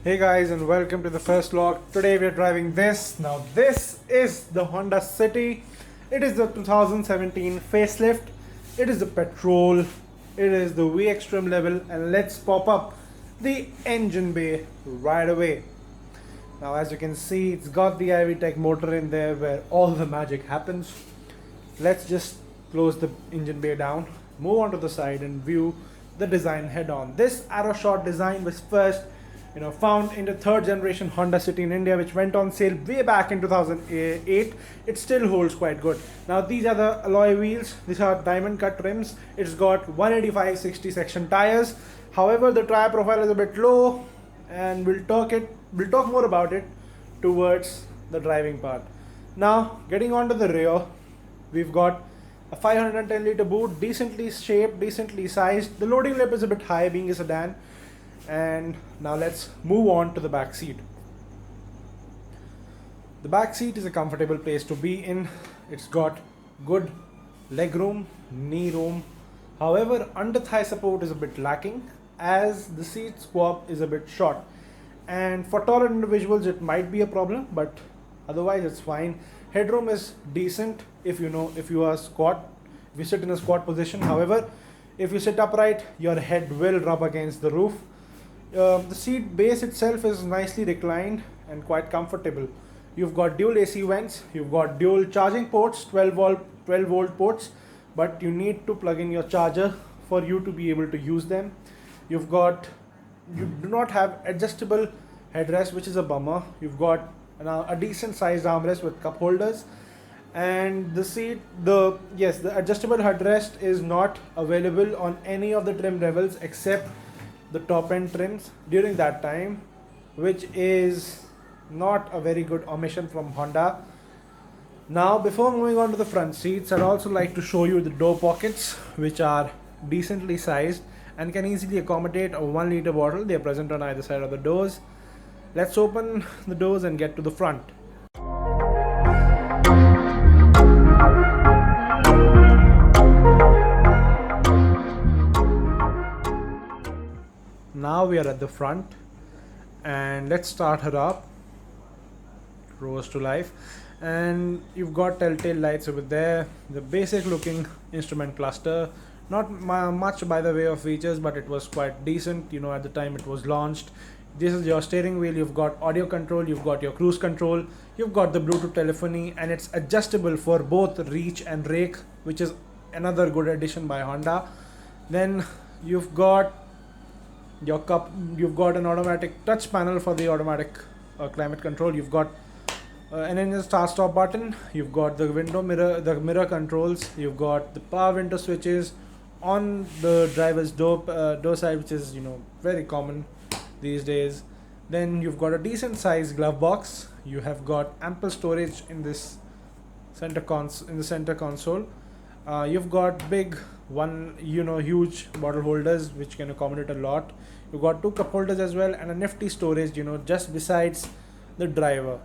Hey guys, and welcome to the first vlog. Today we are driving this. Now this is the Honda City. It is the 2017 facelift. It is the petrol. It is the VTEC trim level, and let's pop up the engine bay right away. Now as you can see, it's got the VTEC motor in there where all the magic happens. Let's just close the engine bay down, move on to the side and view the design head on. This arrow shot design was first found in the third generation Honda City in India, which went on sale way back in 2008. It still holds quite good. Now these are the alloy wheels. These are diamond cut rims. It's got 185/60 section tires. However, the tire profile is a bit low, and we'll talk more about it towards the driving part. Now getting on to the rear, we've got a 510 liter boot, decently shaped, decently sized. The loading lip is a bit high being a sedan. And now let's move on to the back seat. The back seat is a comfortable place to be in. It's got good leg room, knee room. However, under thigh support is a bit lacking as the seat squab is a bit short. And for taller individuals it might be a problem, but otherwise it's fine. Headroom is decent if you are squat, if you sit in a squat position. However, if you sit upright, your head will rub against the roof. The seat base itself is nicely reclined and quite comfortable. You've got dual AC vents, you've got dual charging ports, 12 volt ports, but you need to plug in your charger for you to be able to use them. You do not have adjustable headrest, which is a bummer. You've got a decent sized armrest with cup holders, and the adjustable headrest is not available on any of the trim levels except the top end trims during that time, which is not a very good omission from Honda. Now before moving on to the front seats, I'd also like to show you the door pockets, which are decently sized and can easily accommodate a 1 liter bottle. They are present on either side of the doors. Let's open the doors and get to the front. Now we are at the front, and let's start her up. Rose to life, and you've got telltale lights over there. The basic looking instrument cluster, not much by the way of features, but it was quite decent at the time it was launched. This is your steering wheel. You've got audio control, you've got your cruise control, you've got the Bluetooth telephony, and it's adjustable for both reach and rake, which is another good addition by Honda. Then you've got an automatic touch panel for the automatic climate control. You've got an engine start stop button. You've got the mirror controls. You've got the power window switches on the driver's door side, which is very common these days. Then you've got a decent sized glove box. You have got ample storage in this center console. You've got big huge bottle holders which can accommodate a lot. You've got 2 cup holders as well, and a nifty storage just besides the driver.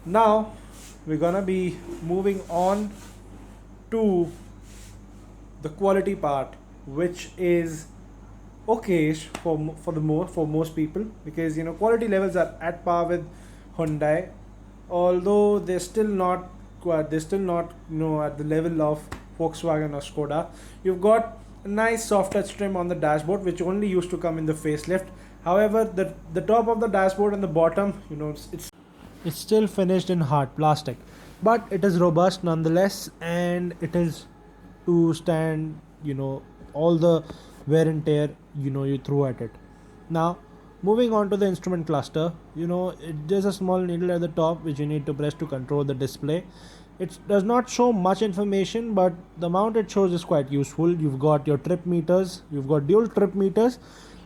Now we're gonna be moving on to the quality part, which is okayish for most people, because quality levels are at par with Hyundai, although they're still not at the level of Volkswagen or Skoda. You've got a nice soft touch trim on the dashboard, which only used to come in the facelift. However, the top of the dashboard and the bottom, it's still finished in hard plastic, but it is robust nonetheless, and it is to stand all the wear and tear you throw at it. Now moving on to the instrument cluster, there's a small needle at the top which you need to press to control the display. It does not show much information, but the amount it shows is quite useful. You've got your trip meters, you've got dual trip meters,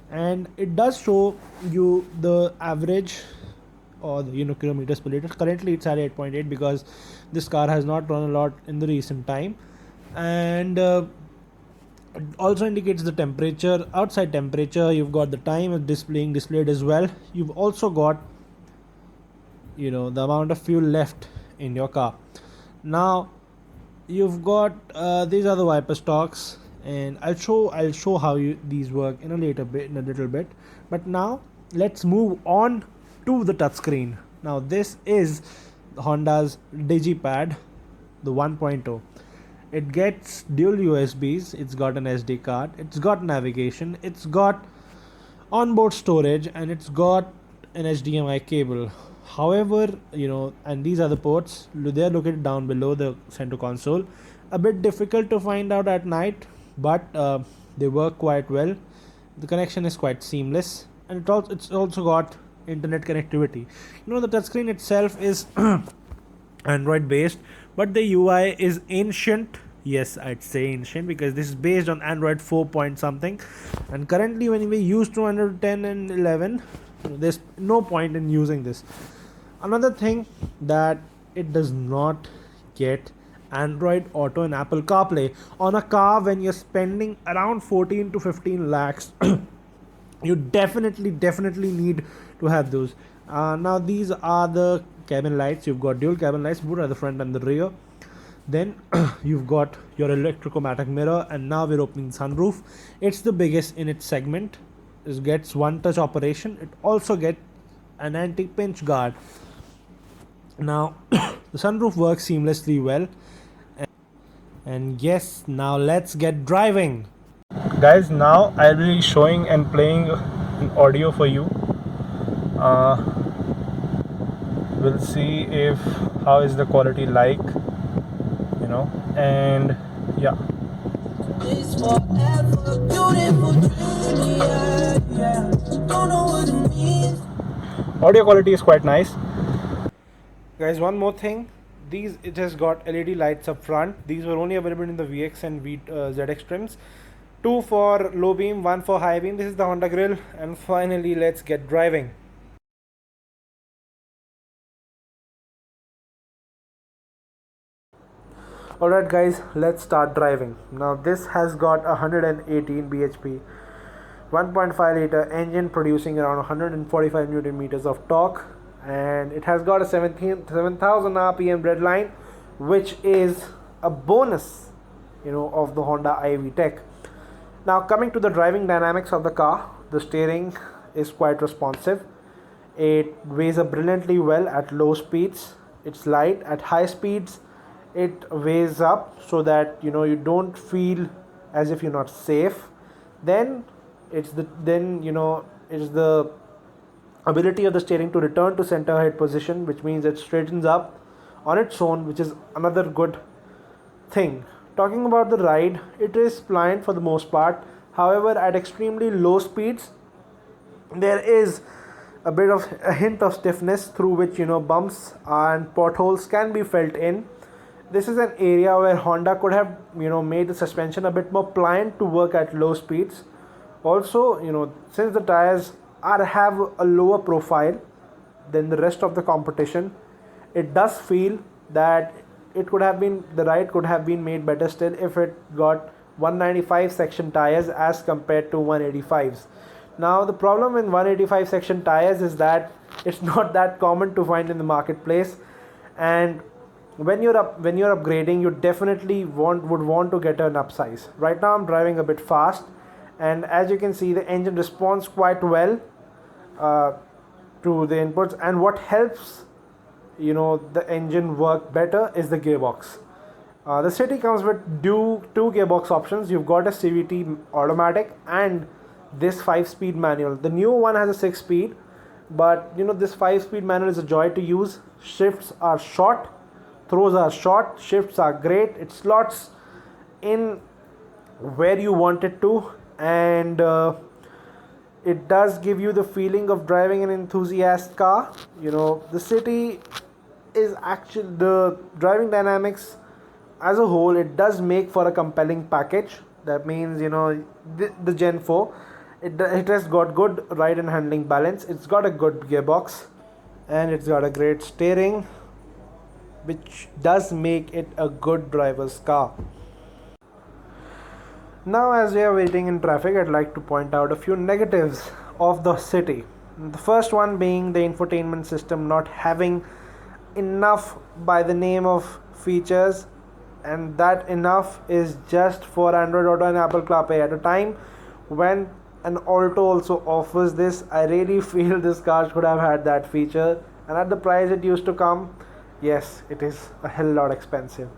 and it does show you the average or the kilometers per liter. Currently it's at 8.8 because this car has not run a lot in the recent time, and it also indicates the temperature, outside temperature. You've got the time displayed as well. You've also got the amount of fuel left in your car. Now you've got these are the wiper stocks, and I'll show how these work in a little bit. But now let's move on to the touchscreen. Now this is Honda's digipad, the 1.0. It gets dual USBs, it's got an SD card, it's got navigation, it's got onboard storage, and it's got an HDMI cable. However, and these are the ports, they are located down below the center console. A bit difficult to find out at night, but they work quite well. The connection is quite seamless, and it's also got internet connectivity. The touchscreen itself is Android based, but the UI is ancient. Yes, I'd say ancient because this is based on Android 4 point something, and currently when we use 210 and 11, there's no point in using this. Another thing that it does not get Android Auto and Apple CarPlay on a car when you're spending around 14 to 15 lakhs. You definitely need to have those. Now these are the cabin lights. You've got dual cabin lights, both at the front and the rear. Then you've got your electrochromatic mirror, and now we're opening the sunroof. It's the biggest in its segment. It gets one touch operation. It also gets an anti-pinch guard. Now the sunroof works seamlessly well, and yes, now let's get driving. Guys, now I'll be showing and playing an audio for you. We'll see if how is the quality like, and yeah. Audio quality is quite nice. Guys, one more thing, it has got LED lights up front. These were only available in the VX and ZX trims. 2 for low beam, 1 for high beam. This is the Honda grille, and finally let's get driving. Alright guys, let's start driving. Now this has got 118 bhp, 1.5 liter engine producing around 145 newton meters of torque, and it has got a 7,000 rpm red line, which is a bonus of the Honda VTEC. Now coming to the driving dynamics of the car, the steering is quite responsive. It weighs up brilliantly well at low speeds. It's light at high speeds. It weighs up so that you don't feel as if you're not safe. Then it's the ability of the steering to return to center head position, which means it straightens up on its own, which is another good thing. Talking about the ride, it is pliant for the most part. However, at extremely low speeds, there is a hint of stiffness through which bumps and potholes can be felt in. This is an area where Honda could have made the suspension a bit more pliant to work at low speeds. Also, since the tires have a lower profile than the rest of the competition, it does feel that the ride could have been made better still if it got 195 section tires as compared to 185s. Now the problem in 185 section tires is that it's not that common to find in the marketplace, and when you're upgrading, you definitely would want to get an upsize. Right now I'm driving a bit fast, and as you can see, the engine responds quite well to the inputs, and what helps the engine work better is the gearbox. The City comes with two gearbox options. You've got a CVT automatic and this 5-speed manual. The new one has a 6-speed, but this 5-speed manual is a joy to use. Shifts are short, throws are short, shifts are great. It slots in where you want it to, and it does give you the feeling of driving an enthusiast car. The City is actually, the driving dynamics as a whole, it does make for a compelling package. That means the Gen 4, it has got good ride and handling balance. It's got a good gearbox, and it's got a great steering, which does make it a good driver's car. Now, as we are waiting in traffic, I'd like to point out a few negatives of the City. The first one being the infotainment system not having enough by the name of features, and that enough is just for Android Auto and Apple CarPlay at a time when an Alto also offers this. I really feel this car should have had that feature, and at the price it used to come, yes, it is a hell lot expensive.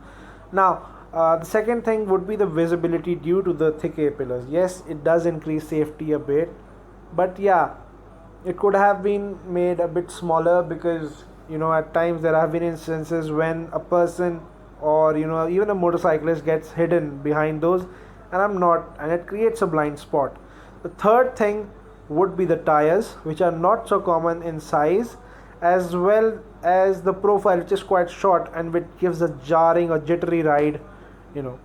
Now, the second thing would be the visibility due to the thick A pillars. Yes, it does increase safety a bit, but yeah, it could have been made a bit smaller, because at times there have been instances when a person, or even a motorcyclist, gets hidden behind those, and it creates a blind spot. The third thing would be the tires, which are not so common in size, as well as the profile, which is quite short and which gives a jarring or jittery ride, you know,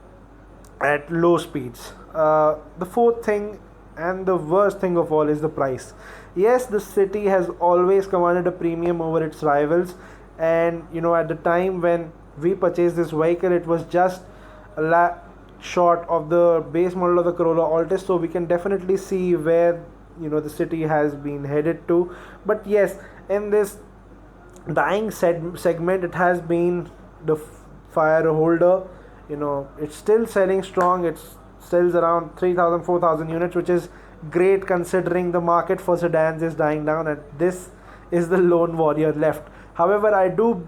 at low speeds. The fourth thing, and the worst thing of all, is the price. Yes, the city has always commanded a premium over its rivals, and at the time when we purchased this vehicle, it was just a short of the base model of the Corolla Altis, so we can definitely see where the city has been headed to. But yes, in this dying segment, it has been the fire holder. It's still selling strong. It sells around 3,000 4,000 units, which is great considering the market for sedans is dying down, and this is the lone warrior left. However, I do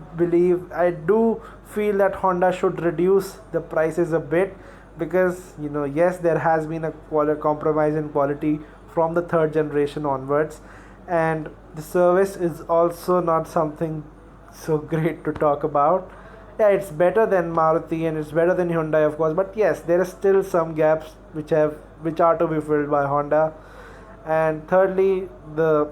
feel that Honda should reduce the prices a bit, because yes, there has been a compromise in quality from the third generation onwards, and the service is also not something so great to talk about. Yeah, it's better than Maruti and it's better than Hyundai, of course, but yes, there are still some gaps which are to be filled by Honda. And thirdly, the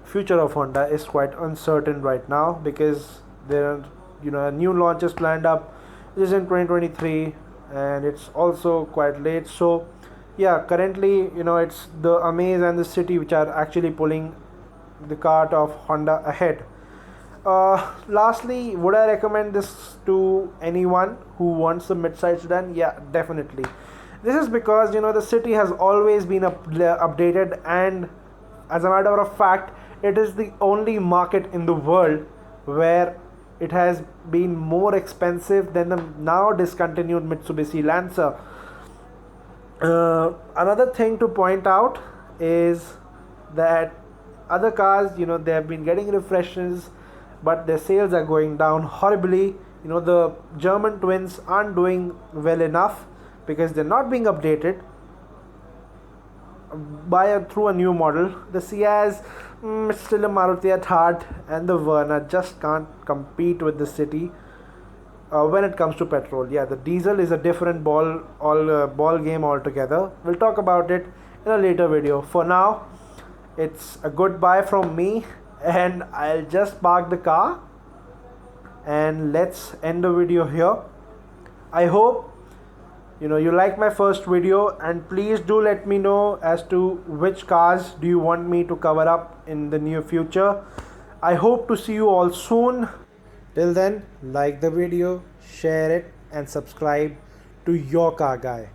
future of Honda is quite uncertain right now, because there are new launches planned up, which is in 2023, and it's also quite late. So yeah, currently it's the Amaze and the City which are actually pulling the cart of Honda ahead. Lastly, would I recommend this to anyone who wants a mid-size sedan? Yeah, definitely. This is because the City has always been updated, and as a matter of fact, it is the only market in the world where it has been more expensive than the now discontinued Mitsubishi Lancer. Another thing to point out is that other cars, they have been getting refreshes, but their sales are going down horribly. The German twins aren't doing well enough because they're not being updated through a new model. The Ciaz, it's still a Maruti at heart, and the Verna just can't compete with the City when it comes to petrol. Yeah, the diesel is a different ball game altogether. We'll talk about it in a later video. For now, it's a goodbye from me, and I'll just park the car and let's end the video here. I hope you like my first video, and please do let me know as to which cars do you want me to cover up in the near future. I hope to see you all soon. Till then, like the video, share it, and subscribe to Your Car Guy.